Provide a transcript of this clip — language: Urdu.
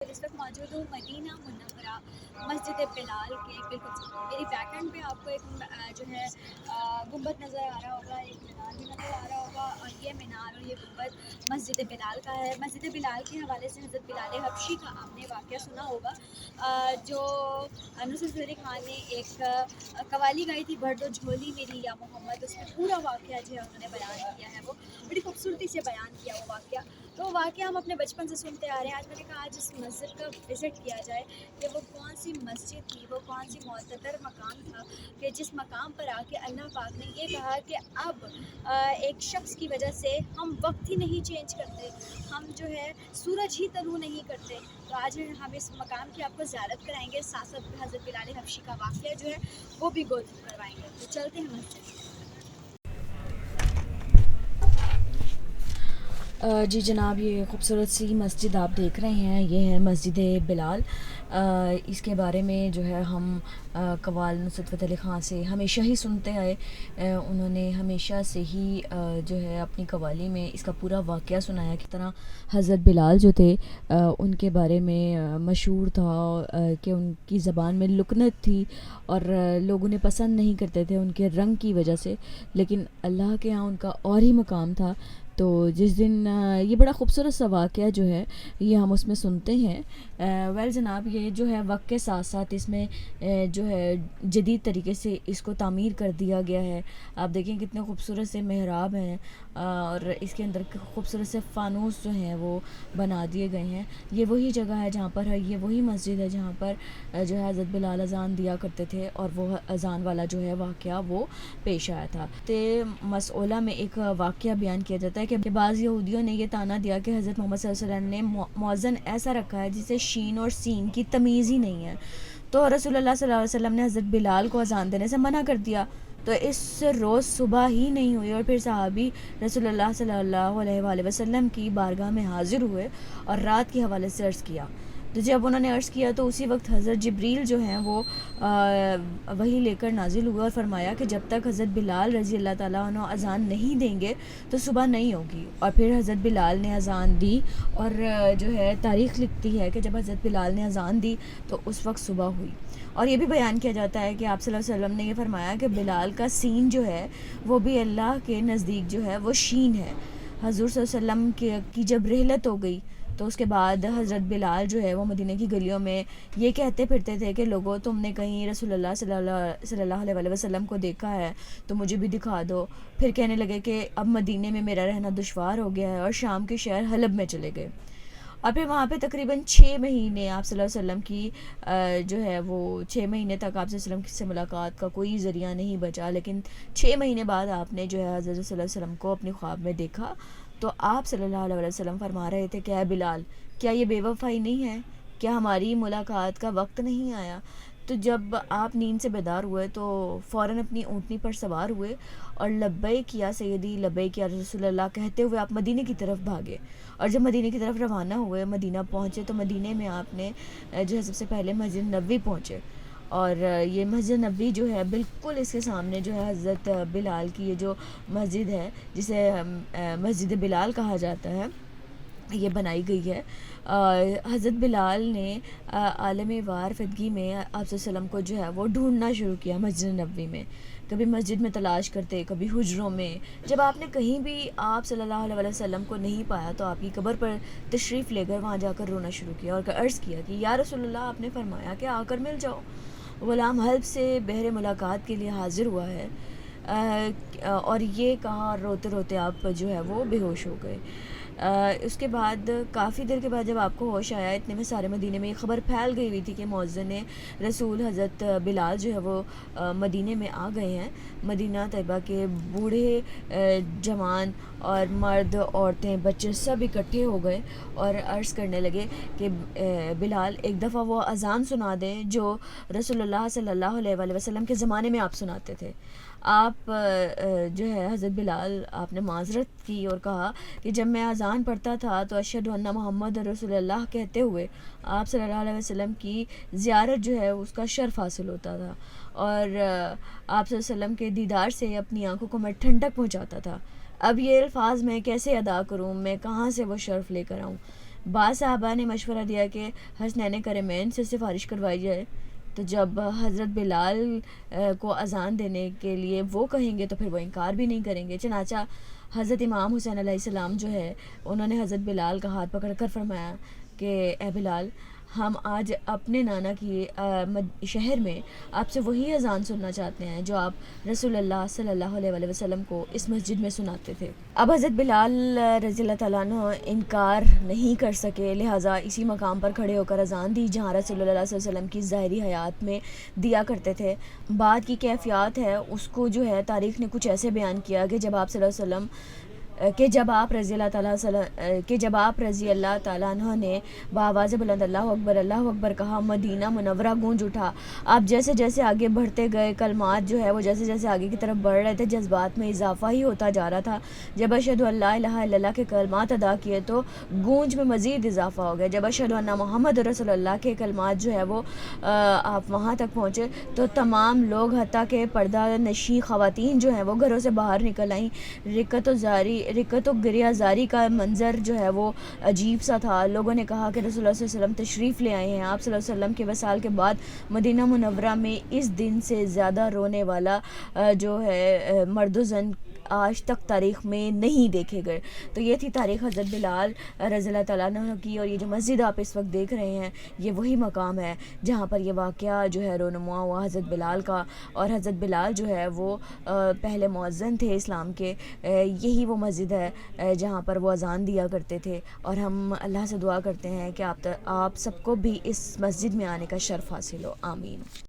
اس وقت موجود ہوں مدینہ منورہ مسجد بلال کے بالکل میری بیک اینڈ پہ آپ کو ایک جو ہے گنبد نظر آ رہا ہوگا، ایک مینار بھی نظر آ رہا ہوگا، اور یہ مینار اور یہ گنبد مسجد بلال کا ہے۔ مسجد بلال کے حوالے سے حضرت بلال حبشی کا آپ نے واقعہ سنا ہوگا، جو نصرت فتح علی خان نے ایک قوالی گائی تھی، بھر دو جھولی میری یا محمد، اس میں پورا واقعہ جو ہے انہوں نے بیان کیا ہے، وہ بڑی خوبصورتی سے بیان کیا وہ واقعہ۔ تو وہ واقعہ ہم اپنے بچپن سے سنتے آ رہے ہیں۔ آج میں نے کہا آج اس مسجد کا وزٹ کیا جائے کہ وہ کون سی مسجد تھی، وہ کون سی معتبر مقام تھا کہ جس مقام پر آ کے اللہ پاک نے یہ کہا کہ اب ایک شخص کی وجہ سے ہم وقت ہی نہیں چینج کرتے، ہم جو ہے سورج ہی طلوع نہیں کرتے۔ تو آج ہم اس مقام کی آپ کو زیارت کرائیں گے، ساتھ ساتھ حضرت بلال حبشی کا واقعہ جو ہے وہ بھی گو تھرو کروائیں گے۔ تو چلتے ہیں مسجد۔ جی جناب، یہ خوبصورت سی مسجد آپ دیکھ رہے ہیں، یہ ہے مسجد بلال۔ اس کے بارے میں جو ہے ہم قوال نصرت فتح علی خان سے ہمیشہ ہی سنتے آئے۔ انہوں نے ہمیشہ سے ہی جو ہے اپنی قوالی میں اس کا پورا واقعہ سنایا، کس طرح حضرت بلال جو تھے ان کے بارے میں مشہور تھا کہ ان کی زبان میں لکنت تھی اور لوگ انہیں پسند نہیں کرتے تھے ان کے رنگ کی وجہ سے، لیکن اللہ کے ہاں ان کا اور ہی مقام تھا۔ تو جس دن یہ بڑا خوبصورت سا واقعہ جو ہے یہ ہم اس میں سنتے ہیں۔ ویل جناب، یہ جو ہے وقت کے ساتھ ساتھ اس میں جو ہے جدید طریقے سے اس کو تعمیر کر دیا گیا ہے۔ آپ دیکھیں کتنے خوبصورت سے محراب ہیں اور اس کے اندر خوبصورت سے فانوس جو ہیں وہ بنا دیے گئے ہیں۔ یہ وہی جگہ ہے جہاں پر یہ وہی مسجد ہے جہاں پر جو ہے حضرت بلال اذان دیا کرتے تھے اور وہ اذان والا جو ہے واقعہ وہ پیش آیا تھا۔ مسئولہ میں ایک واقعہ بیان کیا جاتا ہے کہ بعض یہودیوں نے یہ طعنہ دیا کہ حضرت محمد صلی اللہ علیہ وسلم نے موذن ایسا رکھا ہے جسے شین اور سین کی تمیز ہی نہیں ہے، تو رسول اللہ صلی اللہ علیہ وسلم نے حضرت بلال کو اذان دینے سے منع کر دیا۔ تو اس روز صبح ہی نہیں ہوئی اور پھر صحابی رسول اللہ صلی اللہ علیہ وآلہ وسلم کی بارگاہ میں حاضر ہوئے اور رات کے حوالے سے عرض کیا۔ تو جب انہوں نے عرض کیا تو اسی وقت حضرت جبریل جو ہیں وہ وہی لے کر نازل ہوئے اور فرمایا کہ جب تک حضرت بلال رضی اللہ تعالیٰ عنہ اذان نہیں دیں گے تو صبح نہیں ہوگی۔ اور پھر حضرت بلال نے اذان دی اور جو ہے تاریخ لکھتی ہے کہ جب حضرت بلال نے اذان دی تو اس وقت صبح ہوئی۔ اور یہ بھی بیان کیا جاتا ہے کہ آپ صلی اللہ علیہ وسلم نے یہ فرمایا کہ بلال کا سین جو ہے وہ بھی اللہ کے نزدیک جو ہے وہ شین ہے۔ حضور صلی اللہ علیہ وسلم کی جب رحلت ہو گئی تو اس کے بعد حضرت بلال جو ہے وہ مدینہ کی گلیوں میں یہ کہتے پھرتے تھے کہ لوگوں تم نے کہیں رسول اللہ صلی اللہ علیہ وآلہ وسلم کو دیکھا ہے تو مجھے بھی دکھا دو۔ پھر کہنے لگے کہ اب مدینہ میں میرا رہنا دشوار ہو گیا ہے اور شام کے شہر حلب میں چلے گئے۔ اور پھر وہاں پہ تقریباً 6 مہینے آپ صلی اللہ علیہ وسلم کی جو ہے وہ 6 مہینے تک آپ صلی اللہ علیہ وسلم سے ملاقات کا کوئی ذریعہ نہیں بچا، لیکن 6 مہینے بعد آپ نے جو ہے حضرت صلی اللہ علیہ وسلم کو اپنی خواب میں دیکھا تو آپ صلی اللہ علیہ وسلم فرما رہے تھے کہ اے بلال، کیا یہ بے وفائی نہیں ہے؟ کیا ہماری ملاقات کا وقت نہیں آیا؟ تو جب آپ نیند سے بیدار ہوئے تو فوراً اپنی اونٹنی پر سوار ہوئے اور لبیک یا سیدی، لبیک یا رسول اللہ کہتے ہوئے آپ مدینے کی طرف بھاگے۔ اور جب مدینے کی طرف روانہ ہوئے، مدینہ پہنچے تو مدینے میں آپ نے جو ہے سب سے پہلے مسجد نبوی پہنچے، اور یہ مسجد نبوی جو ہے بالکل اس کے سامنے جو ہے حضرت بلال کی یہ جو مسجد ہے جسے مسجد بلال کہا جاتا ہے یہ بنائی گئی ہے۔ حضرت بلال نے عالم وار فدگی میں آپ صلی اللہ علیہ وسلم کو جو ہے وہ ڈھونڈنا شروع کیا مسجد نبوی میں، کبھی مسجد میں تلاش کرتے، کبھی حجروں میں۔ جب آپ نے کہیں بھی آپ صلی اللہ علیہ وسلم کو نہیں پایا تو آپ کی قبر پر تشریف لے کر وہاں جا کر رونا شروع کیا اور عرض کیا کہ یا رسول اللہ، آپ نے فرمایا کہ آ کر مل جاؤ۔ غلام حلب سے بہر ملاقات کے لیے حاضر ہوا ہے، اور یہ کہا، روتے روتے آپ جو ہے وہ بے ہوش ہو گئے۔ اس کے بعد کافی دیر کے بعد جب آپ کو ہوش آیا، اتنے میں سارے مدینے میں یہ خبر پھیل گئی ہوئی تھی کہ مؤذن رسول حضرت بلال جو ہے وہ مدینے میں آ گئے ہیں۔ مدینہ طیبہ کے بوڑھے، جوان اور مرد، عورتیں، بچے سب اکٹھے ہو گئے اور عرض کرنے لگے کہ بلال ایک دفعہ وہ اذان سنا دیں جو رسول اللہ صلی اللہ علیہ وآلہ وسلم کے زمانے میں آپ سناتے تھے۔ آپ جو ہے حضرت بلال آپ نے معذرت کی اور کہا کہ جب میں اذان پڑھتا تھا تو اشہد ان محمد رسول اللہ کہتے ہوئے آپ صلی اللہ علیہ وسلم کی زیارت جو ہے اس کا شرف حاصل ہوتا تھا، اور آپ صلی اللہ علیہ وسلم کے دیدار سے اپنی آنکھوں کو میں ٹھنڈک پہنچاتا تھا۔ اب یہ الفاظ میں کیسے ادا کروں، میں کہاں سے وہ شرف لے کر آؤں؟ بعض صحابہ نے مشورہ دیا کہ حسنین کرمین سے سفارش کروائی جائے، تو جب حضرت بلال کو اذان دینے کے لیے وہ کہیں گے تو پھر وہ انکار بھی نہیں کریں گے۔ چنانچہ حضرت امام حسین علیہ السلام جو ہے انہوں نے حضرت بلال کا ہاتھ پکڑ کر فرمایا کہ اے بلال، ہم آج اپنے نانا کی شہر میں آپ سے وہی اذان سننا چاہتے ہیں جو آپ رسول اللہ صلی اللہ علیہ وآلہ وسلم کو اس مسجد میں سناتے تھے۔ اب حضرت بلال رضی اللہ تعالیٰ عنہ انکار نہیں کر سکے، لہٰذا اسی مقام پر کھڑے ہو کر اذان دی جہاں رسول اللہ صلی اللہ علیہ وسلم کی ظاہری حیات میں دیا کرتے تھے۔ بعد کی کیفیات ہے اس کو جو ہے تاریخ نے کچھ ایسے بیان کیا کہ جب آپ صلی اللہ علیہ وسلم جب آپ رضی اللہ تعالیٰ عنہ نے بآواز بلند اللہ اکبر کہا، مدینہ منورہ گونج اٹھا۔ آپ جیسے جیسے آگے بڑھتے گئے، کلمات جو ہے وہ جیسے جیسے آگے کی طرف بڑھ رہے تھے، جذبات میں اضافہ ہی ہوتا جا رہا تھا۔ جب اشہد ان لا الہ الا اللہ کے کلمات ادا کیے تو گونج میں مزید اضافہ ہو گیا۔ جب اشہد ان محمد رسول اللہ کے کلمات جو ہے وہ آپ وہاں تک پہنچے تو تمام لوگ حتیٰ کہ پردہ نشین خواتین جو ہیں وہ گھروں سے باہر نکل آئیں۔ رکت و گریہ زاری کا منظر جو ہے وہ عجیب سا تھا۔ لوگوں نے کہا کہ رسول اللہ صلی اللہ علیہ وسلم تشریف لے آئے ہیں۔ آپ صلی اللہ علیہ وسلم کے وصال کے بعد مدینہ منورہ میں اس دن سے زیادہ رونے والا جو ہے مرد و زن آج تک تاریخ میں نہیں دیکھے گئے۔ تو یہ تھی تاریخ حضرت بلال رضی اللہ تعالیٰ عنہ کی، اور یہ جو مسجد آپ اس وقت دیکھ رہے ہیں یہ وہی مقام ہے جہاں پر یہ واقعہ جو ہے رونما ہوا حضرت بلال کا۔ اور حضرت بلال جو ہے وہ پہلے مؤذن تھے اسلام کے۔ یہی وہ مسجد ہے جہاں پر وہ اذان دیا کرتے تھے، اور ہم اللہ سے دعا کرتے ہیں کہ آپ سب کو بھی اس مسجد میں آنے کا شرف حاصل ہو، آمین۔